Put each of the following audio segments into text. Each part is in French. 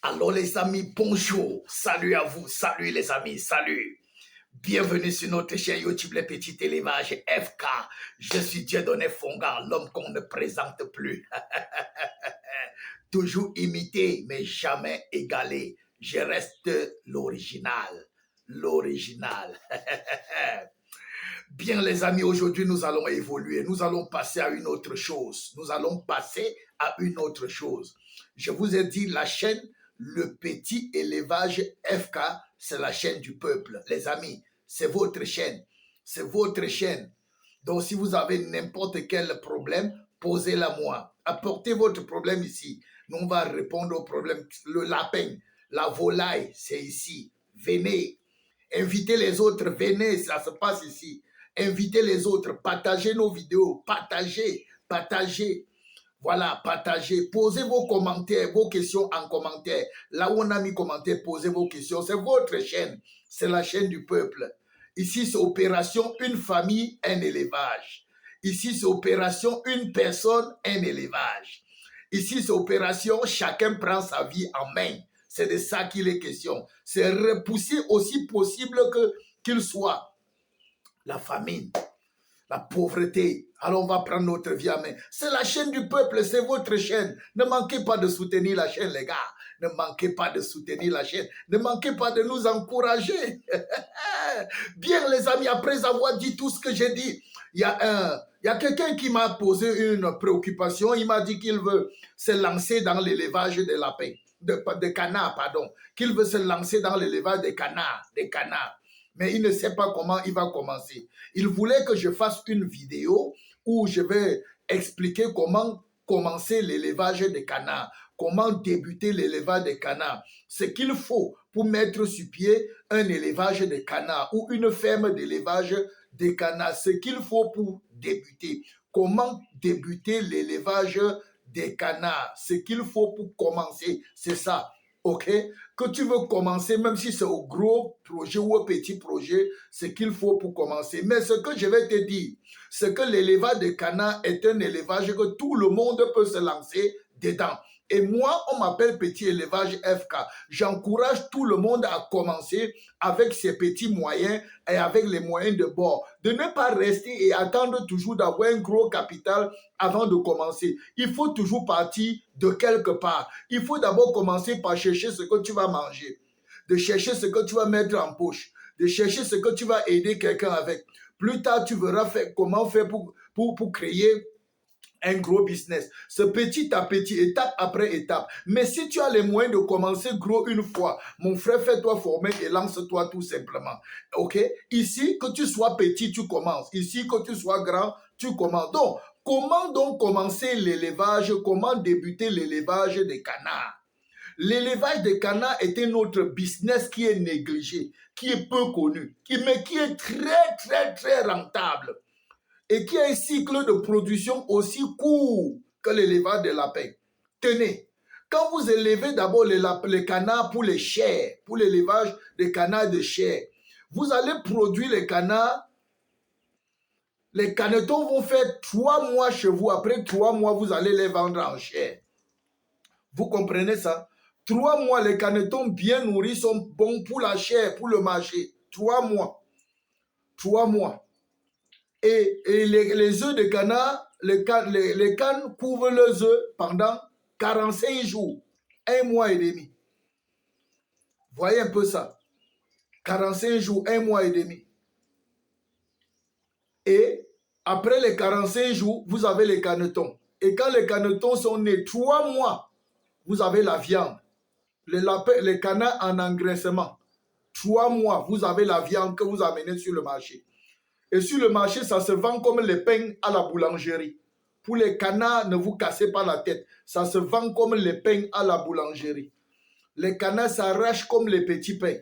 Alors les amis, bonjour, salut à vous, salut les amis, salut. Bienvenue sur notre chaîne YouTube Les Petits Élevages FK. Je suis Dieudonné Fonga, l'homme qu'on ne présente plus. Toujours imité, mais jamais égalé. Je reste l'original, l'original. Bien les amis, aujourd'hui nous allons évoluer, nous allons passer à une autre chose. Nous allons passer à une autre chose. Je vous ai dit la chaîne Le Petit Élevage FK, c'est la chaîne du peuple. Les amis, c'est votre chaîne. C'est votre chaîne. Donc si vous avez n'importe quel problème, posez-la moi. Apportez votre problème ici. Nous on va répondre au problème. Le lapin, la volaille, c'est ici. Venez. Invitez les autres, venez, ça se passe ici. Invitez les autres, partagez nos vidéos, partagez. Voilà, partagez, posez vos commentaires, vos questions en commentaire. Là où on a mis commentaire, posez vos questions. C'est votre chaîne, c'est la chaîne du peuple. Ici, c'est opération une famille, un élevage. Ici, c'est opération une personne, un élevage. Ici, c'est opération chacun prend sa vie en main. C'est de ça qu'il est question. C'est repousser aussi possible qu'il soit la famine, la pauvreté. Alors on va prendre notre vie en main. C'est la chaîne du peuple, c'est votre chaîne. Ne manquez pas de soutenir la chaîne, les gars. Ne manquez pas de soutenir la chaîne. Ne manquez pas de nous encourager. Bien les amis, après avoir dit tout ce que j'ai dit, il y a quelqu'un qui m'a posé une préoccupation. Il m'a dit qu'il veut se lancer dans l'élevage des lapins, de canards, pardon. Qu'il veut se lancer dans l'élevage des canards, mais il ne sait pas comment il va commencer. Il voulait que je fasse une vidéo où je vais expliquer comment commencer l'élevage des canards, comment débuter l'élevage des canards, ce qu'il faut pour mettre sur pied un élevage de canards ou une ferme d'élevage des canards, ce qu'il faut pour débuter, comment débuter l'élevage des canards, ce qu'il faut pour commencer, c'est ça. Ok, que tu veux commencer, même si c'est au gros projet ou au petit projet, ce qu'il faut pour commencer. Mais ce que je vais te dire, c'est que l'élevage de canards est un élevage que tout le monde peut se lancer dedans. Et moi, on m'appelle Petit Élevage FK. J'encourage tout le monde à commencer avec ses petits moyens et avec les moyens de bord. De ne pas rester et attendre toujours d'avoir un gros capital avant de commencer. Il faut toujours partir de quelque part. Il faut d'abord commencer par chercher ce que tu vas manger, de chercher ce que tu vas mettre en poche, de chercher ce que tu vas aider quelqu'un avec. Plus tard, tu verras comment faire pour créer un gros business. C'est petit à petit, étape après étape. Mais si tu as les moyens de commencer gros une fois, mon frère, fais-toi former et lance-toi tout simplement. Ok? Ici, que tu sois petit, tu commences. Ici, que tu sois grand, tu commences. Donc, comment donc commencer l'élevage? Comment débuter l'élevage des canards? L'élevage des canards est un autre business qui est négligé, qui est peu connu, mais qui est très rentable et qui a un cycle de production aussi court que l'élevage des lapins. Tenez, quand vous élevez d'abord les canards pour les chairs, pour l'élevage des canards de chair, vous allez produire les canards. Les canetons vont faire 3 mois chez vous. Après 3 mois, vous allez les vendre en chair. Vous comprenez ça? 3 mois, les canetons bien nourris sont bons pour la chair, pour le marché. 3 mois. 3 mois. Et les œufs de canard, les cannes couvrent leurs œufs pendant 45 jours, 1 mois et demi. Voyez un peu ça. 45 jours, 1 mois et demi. Et après les 45 jours, vous avez les canetons. Et quand les canetons sont nés 3 mois, vous avez la viande. Les canards en engraissement. 3 mois, vous avez la viande que vous amenez sur le marché. Et sur le marché, ça se vend comme les pains à la boulangerie. Pour les canards, ne vous cassez pas la tête. Ça se vend comme les pains à la boulangerie. Les canards s'arrachent comme les petits pains.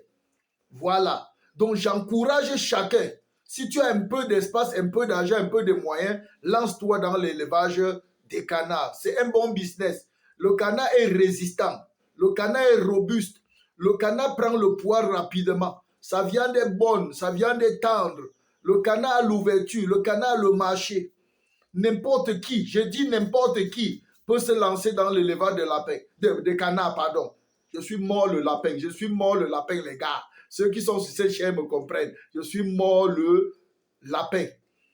Voilà. Donc, j'encourage chacun. Si tu as un peu d'espace, un peu d'argent, un peu de moyens, lance-toi dans l'élevage des canards. C'est un bon business. Le canard est résistant. Le canard est robuste. Le canard prend le poids rapidement. Sa viande est bonne. Sa viande est tendre. Le canard a l'ouverture, le canard a le marché. N'importe qui, je dis n'importe qui, peut se lancer dans l'élevage de canards, pardon. Je suis mort le lapin. Je suis mort le lapin, les gars. Ceux qui sont sur cette chaîne me comprennent. Je suis mort le lapin.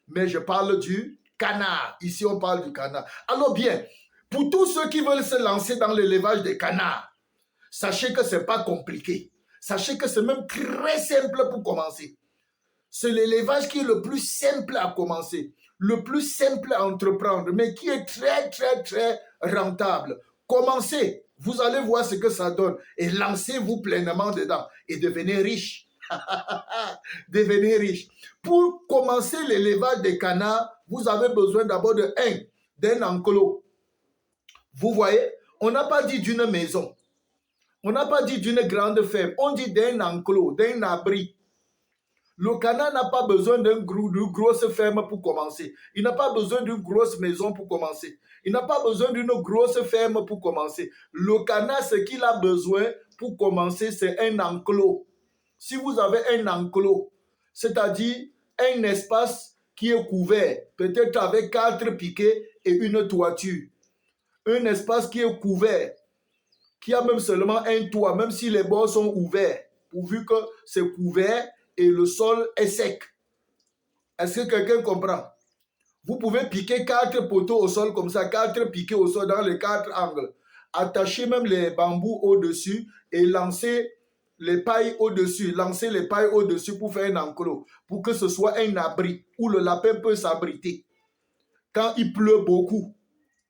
Mais je parle du canard. Ici, on parle du canard. Alors bien, pour tous ceux qui veulent se lancer dans l'élevage des canards, sachez que ce n'est pas compliqué. Sachez que c'est même très simple pour commencer. C'est l'élevage qui est le plus simple à commencer, le plus simple à entreprendre, mais qui est très, très, très rentable. Commencez, vous allez voir ce que ça donne et lancez-vous pleinement dedans et devenez riche. Devenez riche. Pour commencer l'élevage des canards, vous avez besoin d'abord d'un enclos. Vous voyez, on n'a pas dit d'une maison. On n'a pas dit d'une grande ferme. On dit d'un enclos, d'un abri. Le canard n'a pas besoin d'une grosse ferme pour commencer. Il n'a pas besoin d'une grosse maison pour commencer. Il n'a pas besoin d'une grosse ferme pour commencer. Le canard, ce qu'il a besoin pour commencer, c'est un enclos. Si vous avez un enclos, c'est-à-dire un espace qui est couvert, peut-être avec 4 piquets et une toiture. Un espace qui est couvert, qui a même seulement un toit, même si les bords sont ouverts, pourvu que c'est couvert et le sol est sec. Est-ce que quelqu'un comprend? Vous pouvez piquer 4 poteaux au sol comme ça, 4 piquets au sol dans les 4 angles. Attachez même les bambous au-dessus et lancez les pailles au-dessus. Lancez les pailles au-dessus pour faire un enclos, pour que ce soit un abri où le lapin peut s'abriter. Quand il pleut beaucoup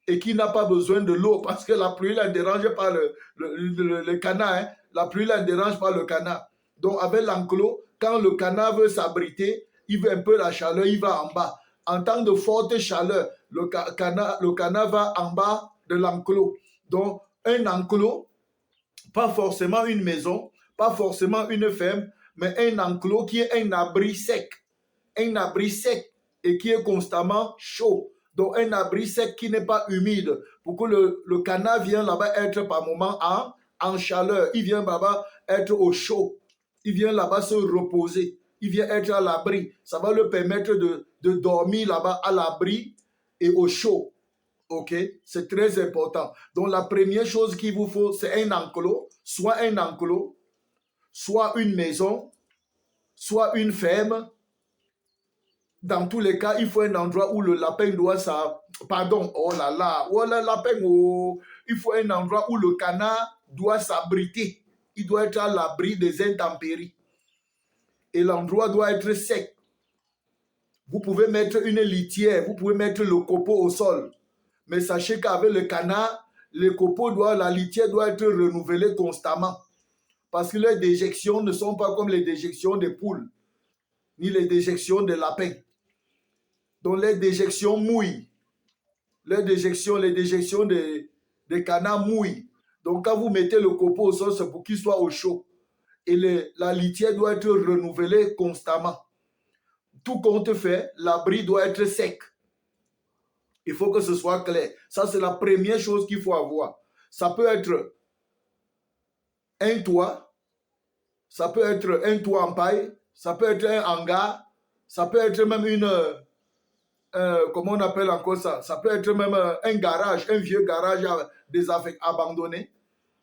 et qu'il n'a pas besoin de l'eau, parce que la pluie ne dérange pas le canard. Hein? La pluie ne dérange pas le canard. Donc avec l'enclos, quand le canard veut s'abriter, il veut un peu la chaleur, il va en bas. En temps de forte chaleur, le canard va en bas de l'enclos. Donc, un enclos, pas forcément une maison, pas forcément une ferme, mais un enclos qui est un abri sec. Un abri sec et qui est constamment chaud. Donc, un abri sec qui n'est pas humide. Pour que le canard vienne là-bas être par moment en chaleur. Il vient là-bas être au chaud. Il vient là-bas se reposer. Il vient être à l'abri. Ça va lui permettre de dormir là-bas à l'abri et au chaud. Ok? C'est très important. Donc, la première chose qu'il vous faut, c'est un enclos. Soit un enclos, soit une maison, soit une ferme. Dans tous les cas, il faut un endroit où le lapin doit Pardon, oh là là, oh le lapin, oh. Il faut un endroit où le canard doit s'abriter. Il doit être à l'abri des intempéries. Et l'endroit doit être sec. Vous pouvez mettre une litière, vous pouvez mettre le copeau au sol. Mais sachez qu'avec le canard, la litière doit être renouvelée constamment. Parce que les déjections ne sont pas comme les déjections des poules, ni les déjections des lapins. Donc les déjections mouillent. Les déjections des canards mouillent. Donc quand vous mettez le copeau au sol, c'est pour qu'il soit au chaud. Et la litière doit être renouvelée constamment. Tout compte fait, l'abri doit être sec. Il faut que ce soit clair. Ça, c'est la première chose qu'il faut avoir. Ça peut être un toit, ça peut être un toit en paille, ça peut être un hangar, ça peut être même comment on appelle encore ça? Ça peut être même un garage, un vieux garage abandonné.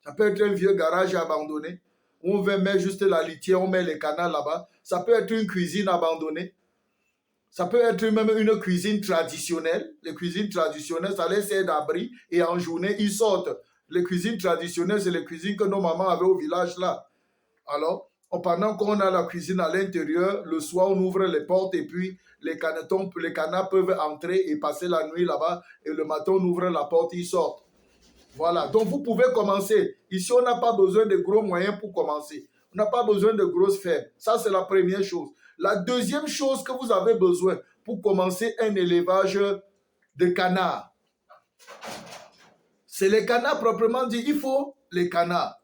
Ça peut être un vieux garage abandonné. On veut mettre juste la litière, on met les canards là-bas. Ça peut être une cuisine abandonnée. Ça peut être même une cuisine traditionnelle. Les cuisines traditionnelles, ça les sert d'abri et en journée, ils sortent. Les cuisines traditionnelles, c'est les cuisines que nos mamans avaient au village là. Alors, pendant qu'on a la cuisine à l'intérieur, le soir, on ouvre les portes et puis les canards peuvent entrer et passer la nuit là-bas. Et le matin, on ouvre la porte, ils sortent. Voilà. Donc, vous pouvez commencer. Ici, on n'a pas besoin de gros moyens pour commencer. On n'a pas besoin de grosses fermes. Ça, c'est la première chose. La deuxième chose que vous avez besoin pour commencer un élevage de canards, c'est les canards proprement dit. Il faut les canards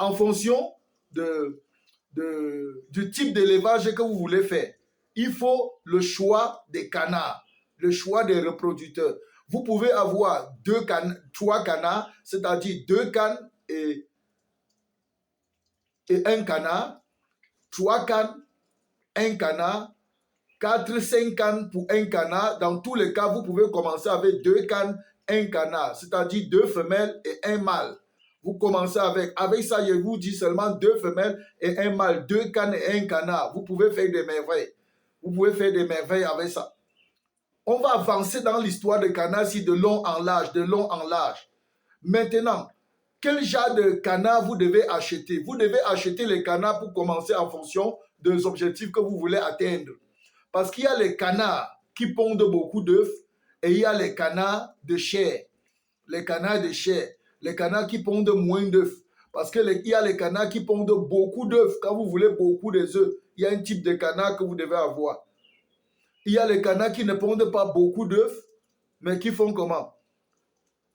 en fonction du type d'élevage que vous voulez faire. Il faut le choix des canards, le choix des reproducteurs. Vous pouvez avoir 3 canards, c'est-à-dire 2 cannes et un canard, 3 cannes, 1 canard, 4, 5 cannes pour 1 canard. Dans tous les cas, vous pouvez commencer avec 2 cannes, 1 canard, c'est-à-dire 2 femelles et 1 mâle. Vous commencez avec. Avec ça, je vous dis seulement 2 femelles et un mâle, 2 cannes et un canard. Vous pouvez faire des merveilles. Vous pouvez faire des merveilles avec ça. On va avancer dans l'histoire de canard ici de long en large, de long en large. Maintenant, quel genre de canard vous devez acheter? Vous devez acheter les canards pour commencer en fonction des objectifs que vous voulez atteindre. Parce qu'il y a les canards qui pondent beaucoup d'œufs et il y a les canards de chair. Les canards de chair. Les canards qui pondent moins d'œufs. Parce qu'il y a les canards qui pondent beaucoup d'œufs. Quand vous voulez beaucoup d'œufs, il y a un type de canard que vous devez avoir. Il y a les canards qui ne pondent pas beaucoup d'œufs, mais qui font comment?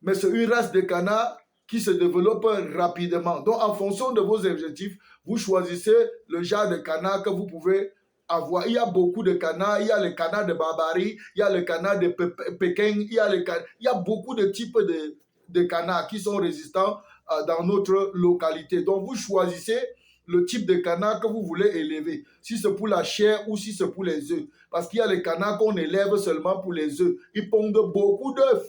Mais c'est une race de canards qui se développe rapidement. Donc, en fonction de vos objectifs, vous choisissez le genre de canard que vous pouvez avoir. Il y a beaucoup de canards. Il y a les canards de Barbarie, il y a les canards de Pékin, il y a beaucoup de types de canards qui sont résistants dans notre localité. Donc, vous choisissez le type de canard que vous voulez élever. Si c'est pour la chair ou si c'est pour les œufs. Parce qu'il y a les canards qu'on élève seulement pour les œufs. Ils pondent beaucoup d'œufs.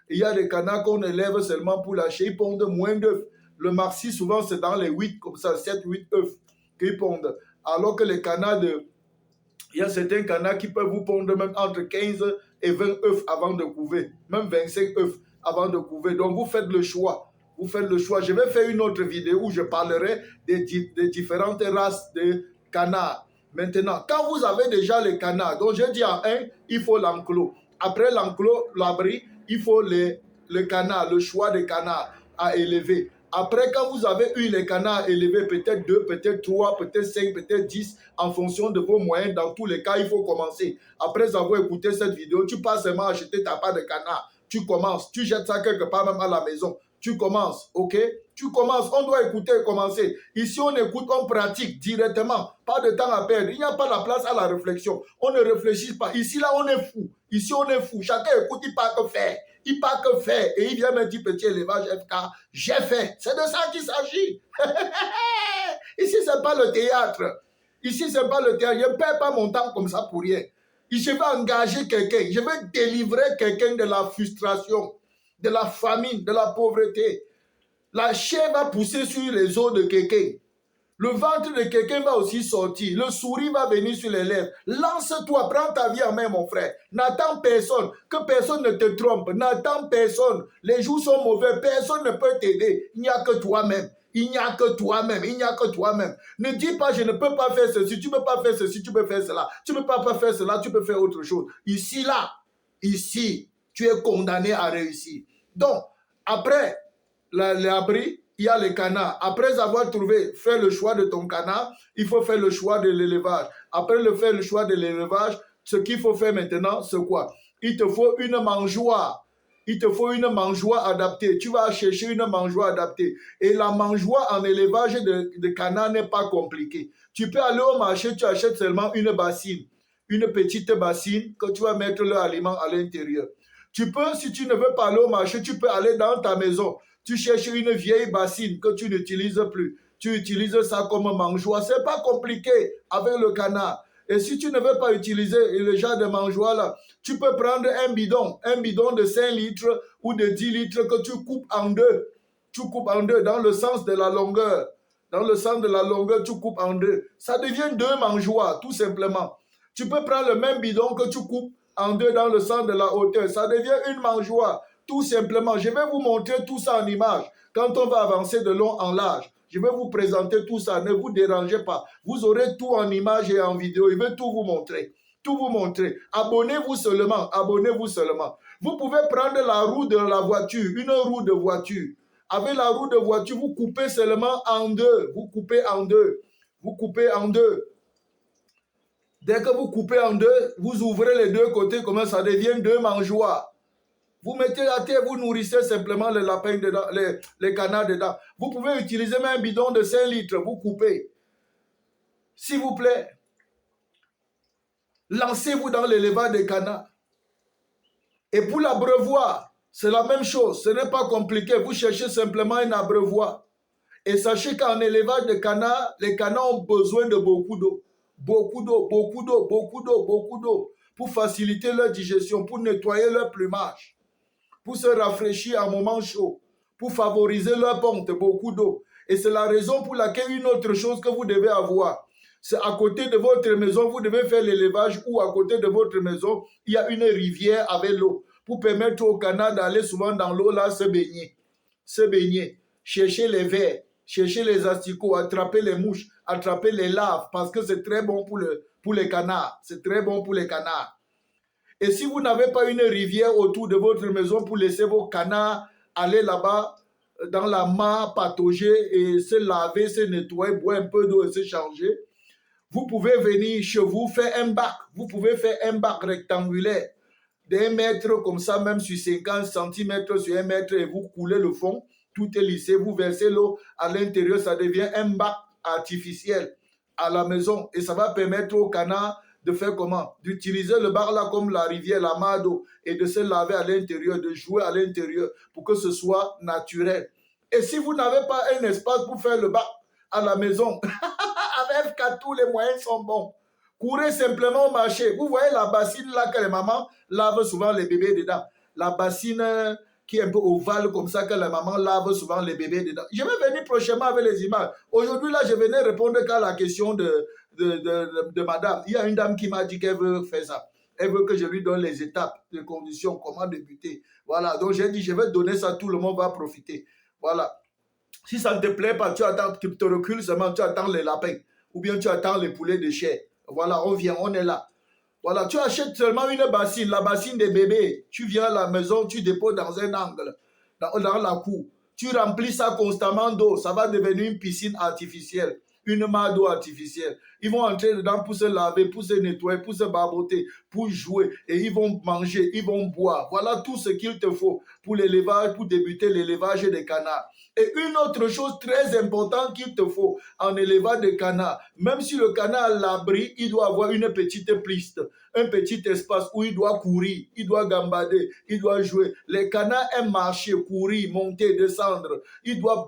Il y a des canards qu'on élève seulement pour la chair. Ils pondent moins d'œufs. Le marcy, souvent, c'est dans les 8, comme ça, 7, 8 œufs qu'ils pondent. Alors que les canards il y a certains canards qui peuvent vous pondre même entre 15 et 20 œufs avant de couver. Même 25 œufs avant de couver. Donc, vous faites le choix. Vous faites le choix. Je vais faire une autre vidéo où je parlerai des différentes races de canards. Maintenant, quand vous avez déjà les canards, donc j'ai dit en 1, il faut l'enclos. Après l'enclos, l'abri, il faut le canard, le choix des canards à élever. Après, quand vous avez eu les canards élevés, peut-être 2, peut-être 3, peut-être 5, peut-être 10, en fonction de vos moyens, dans tous les cas, il faut commencer. Après avoir écouté cette vidéo, tu passes seulement acheter ta part de canard. Tu commences, tu jettes ça quelque part même à la maison. Tu commences, ok? Tu commences, on doit écouter et commencer. Ici, on écoute, on pratique directement. Pas de temps à perdre. Il n'y a pas la place à la réflexion. On ne réfléchit pas. Ici, là, on est fou. Ici, on est fou. Chacun écoute, il part que faire. Il part que faire. Et il vient me dire, petit élevage FK, j'ai fait. C'est de ça qu'il s'agit. Ici, ce n'est pas le théâtre. Ici, ce n'est pas le théâtre. Je ne perds pas mon temps comme ça pour rien. Je vais engager quelqu'un. Je vais délivrer quelqu'un de la frustration, de la famine, de la pauvreté. La chair va pousser sur les os de quelqu'un. Le ventre de quelqu'un va aussi sortir. Le sourire va venir sur les lèvres. Lance-toi, prends ta vie en main, mon frère. N'attends personne. Que personne ne te trompe. N'attends personne. Les jours sont mauvais. Personne ne peut t'aider. Il n'y a que toi-même. Il n'y a que toi-même. Il n'y a que toi-même. Ne dis pas, je ne peux pas faire ceci. Tu ne peux pas faire ceci. Tu peux faire cela. Tu ne peux pas faire cela. Tu peux faire autre chose. Ici, là. Ici, tu es condamné à réussir. Donc, après l'abri, il y a les canards. Après avoir trouvé, fait le choix de ton canard, il faut faire le choix de l'élevage. Après faire le choix de l'élevage, ce qu'il faut faire maintenant, c'est quoi? Il te faut une mangeoire. Il te faut une mangeoire adaptée. Tu vas chercher une mangeoire adaptée. Et la mangeoire en élevage de canard n'est pas compliqué. Tu peux aller au marché, tu achètes seulement une bassine. Une petite bassine que tu vas mettre leur aliment à l'intérieur. Tu peux, si tu ne veux pas aller au marché, tu peux aller dans ta maison. Tu cherches une vieille bassine que tu n'utilises plus. Tu utilises ça comme mangeoire. Ce n'est pas compliqué avec le canard. Et si tu ne veux pas utiliser le genre de mangeoire là, tu peux prendre un bidon de 5 litres ou de 10 litres que tu coupes en deux. Tu coupes en deux dans le sens de la longueur. Dans le sens de la longueur, tu coupes en deux. Ça devient 2 mangeoires, tout simplement. Tu peux prendre le même bidon que tu coupes en deux dans le sens de la hauteur. Ça devient une mangeoire. Tout simplement, je vais vous montrer tout ça en image. Quand on va avancer de long en large, je vais vous présenter tout ça. Ne vous dérangez pas. Vous aurez tout en image et en vidéo. Je vais tout vous montrer. Tout vous montrer. Abonnez-vous seulement. Abonnez-vous seulement. Vous pouvez prendre la roue de la voiture, une roue de voiture. Avec la roue de voiture, vous coupez seulement en deux. Vous coupez en deux. Vous coupez en deux. Dès que vous coupez en deux, vous ouvrez les deux côtés, comme ça devient 2 mangeoires. Vous mettez la terre, vous nourrissez simplement les lapins dedans, les canards dedans. Vous pouvez utiliser même un bidon de 5 litres, vous coupez. S'il vous plaît, lancez-vous dans l'élevage des canards. Et pour l'abreuvoir, c'est la même chose, ce n'est pas compliqué. Vous cherchez simplement un abreuvoir. Et sachez qu'en élevage de canards, les canards ont besoin de beaucoup d'eau. Beaucoup d'eau, beaucoup d'eau, beaucoup d'eau, beaucoup d'eau. Pour faciliter leur digestion, pour nettoyer leur plumage, pour se rafraîchir en moment chaud, pour favoriser leur ponte, beaucoup d'eau. Et c'est la raison pour laquelle une autre chose que vous devez avoir, c'est à côté de votre maison, vous devez faire l'élevage ou à côté de votre maison, il y a une rivière avec l'eau pour permettre au canard d'aller souvent dans l'eau là se baigner, chercher les vers, chercher les asticots, attraper les mouches, attraper les larves parce que c'est très bon pour les canards. C'est très bon pour les canards. Et si vous n'avez pas une rivière autour de votre maison pour laisser vos canards aller là-bas dans la mare, patauger et se laver, se nettoyer, boire un peu d'eau et se changer, vous pouvez venir chez vous faire un bac. Vous pouvez faire un bac rectangulaire d'1 mètre comme ça, même sur 50 cm sur 1 mètre et vous coulez le fond. Tout est lissé, vous versez l'eau à l'intérieur, ça devient un bac artificiel à la maison et ça va permettre aux canards de faire comment? D'utiliser le bac là comme la rivière, la mare d'eau et de se laver à l'intérieur, de jouer à l'intérieur pour que ce soit naturel. Et si vous n'avez pas un espace pour faire le bac à la maison, avec FK, tous les moyens sont bons. Courez simplement au marché. Vous voyez la bassine là que les mamans lavent souvent les bébés dedans. La bassine qui est un peu ovale comme ça que la maman lave souvent les bébés dedans. Je vais venir prochainement avec les images. Aujourd'hui là, je venais répondre qu'à la question de madame. Il y a une dame qui m'a dit qu'elle veut faire ça. Elle veut que je lui donne les étapes, les conditions, comment débuter. Voilà, donc j'ai dit, je vais donner ça, tout le monde va profiter. Voilà. Si ça ne te plaît pas, tu attends, tu te recules seulement, tu attends les lapins. Ou bien tu attends les poulets de chair. Voilà, on vient, on est là. Voilà, tu achètes seulement une bassine, la bassine des bébés. Tu viens à la maison, tu déposes dans un angle, dans la cour. Tu remplis ça constamment d'eau. Ça va devenir une piscine artificielle, une mare d'eau artificielle. Ils vont entrer dedans pour se laver, pour se nettoyer, pour se barboter, pour jouer. Et ils vont manger, ils vont boire. Voilà tout ce qu'il te faut pour l'élevage, pour débuter l'élevage des canards. Et une autre chose très importante qu'il te faut en élevage de canard, même si le canard a l'abri, il doit avoir une petite piste, un petit espace où il doit courir, il doit gambader, il doit jouer. Les canards aiment marcher, courir, monter, descendre. Il doit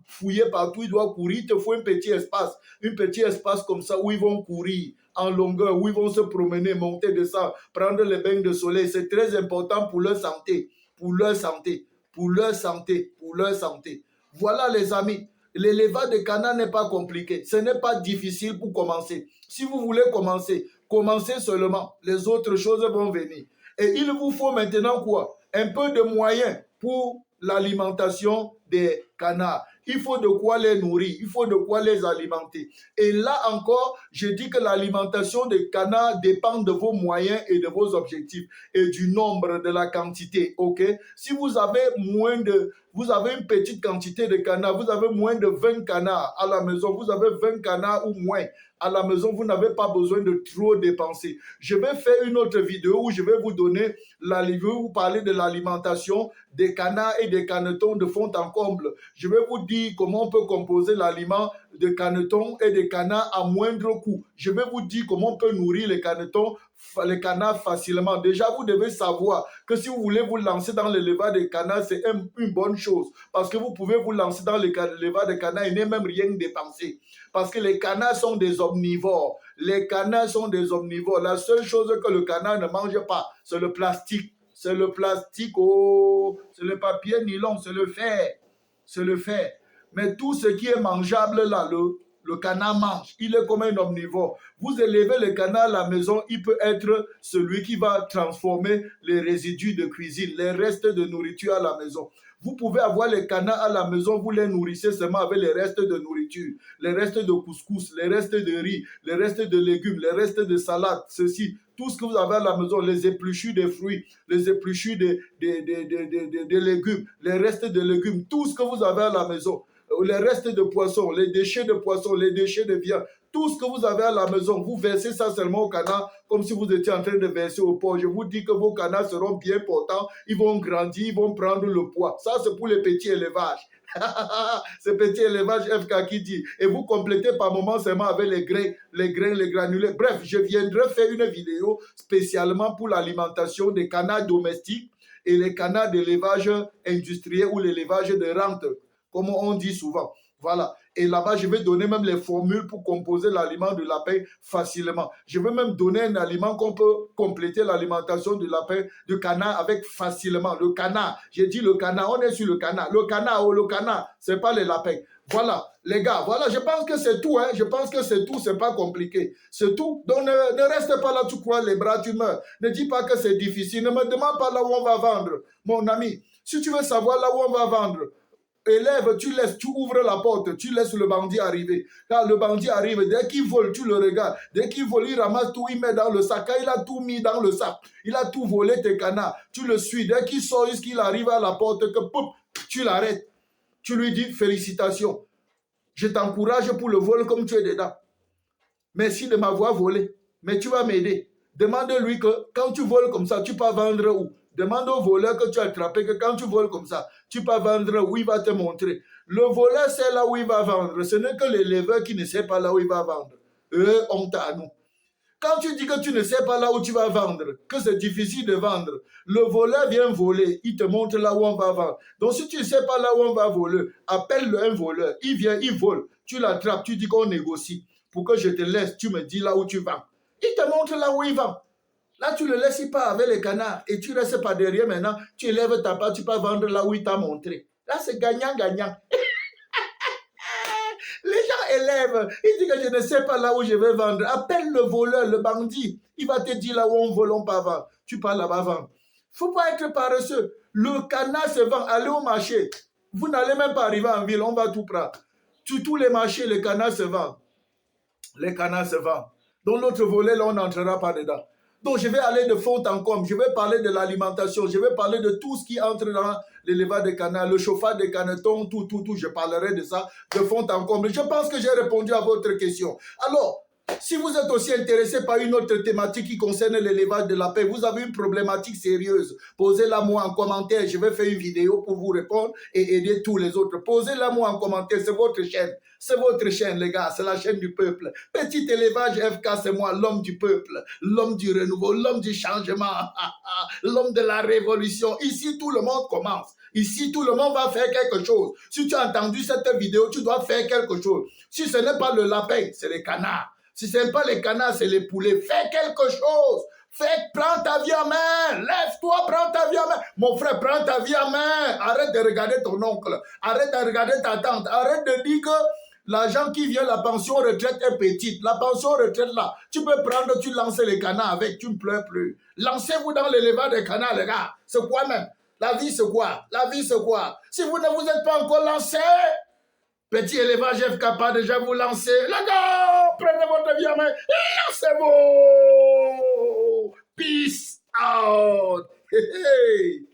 fouiller partout, il doit courir. Il te faut un petit espace comme ça où ils vont courir en longueur, où ils vont se promener, monter, descendre, prendre les bains de soleil. C'est très important pour leur santé, pour leur santé. Pour leur santé, pour leur santé. Voilà les amis, l'élevage de canards n'est pas compliqué, ce n'est pas difficile pour commencer. Si vous voulez commencer, commencez seulement, les autres choses vont venir. Et il vous faut maintenant quoi? Un peu de moyens pour l'alimentation des canards. Il faut de quoi les nourrir, il faut de quoi les alimenter. Et là encore, je dis que l'alimentation des canards dépend de vos moyens et de vos objectifs et du nombre, de la quantité, ok? Si vous avez une petite quantité de canards, vous avez moins de 20 canards à la maison, vous avez 20 canards ou moins à la maison, vous n'avez pas besoin de trop dépenser. Je vais faire une autre vidéo où je vais vous donner, vous parler de l'alimentation des canards et des canetons de fond en comble. Je vais vous dire comment on peut composer l'aliment de canetons et des canards à moindre coût. Je vais vous dire comment on peut nourrir les canards facilement. Déjà, vous devez savoir que si vous voulez vous lancer dans l'élevage des canards, c'est une bonne chose. Parce que vous pouvez vous lancer dans l'élevage des canards et ne même rien dépenser. Parce que les canards sont des omnivores. Les canards sont des omnivores. La seule chose que le canard ne mange pas, c'est le plastique. C'est le plastique, c'est le papier nylon, c'est le fer. C'est le fer. Mais tout ce qui est mangeable là, le canard mange. Il est comme un omnivore. Vous élevez le canard à la maison, il peut être celui qui va transformer les résidus de cuisine, les restes de nourriture à la maison. Vous pouvez avoir les canards à la maison, vous les nourrissez seulement avec les restes de nourriture, les restes de couscous, les restes de riz, les restes de légumes, les restes de salade, ceci. Tout ce que vous avez à la maison, les épluchures des fruits, les épluchures des légumes, les restes de légumes, tout ce que vous avez à la maison, les restes de poissons, les déchets de poissons, les déchets de viande, tout ce que vous avez à la maison, vous versez ça seulement au canard comme si vous étiez en train de verser au porc. Je vous dis que vos canards seront bien portants, ils vont grandir, ils vont prendre le poids. Ça, c'est pour les petits élevages. Ce petit élevage FK qui dit. Et vous complétez par moment seulement avec les grains, les granulés. Bref, je viendrai faire une vidéo spécialement pour l'alimentation des canards domestiques et les canards d'élevage industriel ou l'élevage de rente. comme on dit souvent. Voilà. Et là-bas, je vais donner même les formules pour composer l'aliment du lapin facilement. Je vais même donner un aliment qu'on peut compléter l'alimentation du lapin, du canard avec facilement. Le canard, j'ai dit le canard, on est sur le canard. Le canard, c'est pas les lapins. Voilà, les gars, voilà, je pense que c'est tout, hein. Je pense que c'est tout, c'est pas compliqué. C'est tout. Donc ne reste pas là, tu crois les bras, tu meurs. Ne dis pas que c'est difficile. Ne me demande pas là où on va vendre, mon ami. Si tu veux savoir là où on va vendre, élève, tu laisses, tu ouvres la porte, tu laisses le bandit arriver. Quand le bandit arrive, dès qu'il vole, tu le regardes. Dès qu'il vole, il ramasse tout, il met dans le sac. Quand il a tout mis dans le sac, il a tout volé tes canards. Tu le suis. Dès qu'il sort, qu'il arrive à la porte, que pouf, tu l'arrêtes. Tu lui dis félicitations. Je t'encourage pour le vol comme tu es dedans. Merci de m'avoir volé. Mais tu vas m'aider. Demande-lui que quand tu voles comme ça, tu peux vendre où? Demande au voleur que tu as attrapé que quand tu voles comme ça, tu peux vendre où il va te montrer. Le voleur sait là où il va vendre. Ce n'est que l'éleveur qui ne sait pas là où il va vendre. Honte à nous. Quand tu dis que tu ne sais pas là où tu vas vendre, que c'est difficile de vendre, le voleur vient voler, il te montre là où on va vendre. Donc si tu ne sais pas là où on va voler, appelle un voleur, il vient, il vole, tu l'attrapes, tu dis qu'on négocie. Pour que je te laisse, tu me dis là où tu vas. Il te montre là où il va. Là, tu ne le laisses pas avec les canards et tu restes pas derrière maintenant. Tu élèves ta part, tu peux vendre là où il t'a montré. Là, c'est gagnant-gagnant. Les gens élèvent. Ils disent que je ne sais pas là où je vais vendre. Appelle le voleur, le bandit. Il va te dire là où on vole, on peut vendre. Tu parles là-bas vendre. Il ne faut pas être paresseux. Le canard se vend. Allez au marché. Vous n'allez même pas arriver en ville. On va tout prendre. Sur tous les marchés, les canards se vendent. Les canards se vendent. Dans l'autre volet, là, on n'entrera pas dedans. Donc, je vais aller de fond en comble. Je vais parler de l'alimentation. Je vais parler de tout ce qui entre dans l'élevage des canards, le chauffage des canetons, tout. Je parlerai de ça de fond en comble. Je pense que j'ai répondu à votre question. Alors, si vous êtes aussi intéressé par une autre thématique qui concerne l'élevage de lapins, vous avez une problématique sérieuse, posez-la moi en commentaire. Je vais faire une vidéo pour vous répondre et aider tous les autres. Posez-la moi en commentaire. C'est votre chaîne. C'est votre chaîne, les gars. C'est la chaîne du peuple. Petit élevage FK, c'est moi, l'homme du peuple, l'homme du renouveau, l'homme du changement, l'homme de la révolution. Ici, tout le monde commence. Ici, tout le monde va faire quelque chose. Si tu as entendu cette vidéo, tu dois faire quelque chose. Si ce n'est pas le lapin, c'est les canards. Si ce n'est pas les canards, c'est les poulets. Fais quelque chose. Prends ta vie en main. Lève-toi, prends ta vie en main. Mon frère, prends ta vie en main. Arrête de regarder ton oncle. Arrête de regarder ta tante. Arrête de dire que l'argent qui vient, la pension retraite est petite. La pension retraite là, tu peux prendre, tu lances les canards avec, tu ne pleures plus. Lancez-vous dans l'élevage des canards, les gars. C'est quoi même? La vie, c'est quoi? La vie, c'est quoi? Si vous ne vous êtes pas encore lancé, petit élevage FK pas déjà vous lancer. Les gars, prenez votre vie en main. Lancez-vous. Peace out. Hey, hey.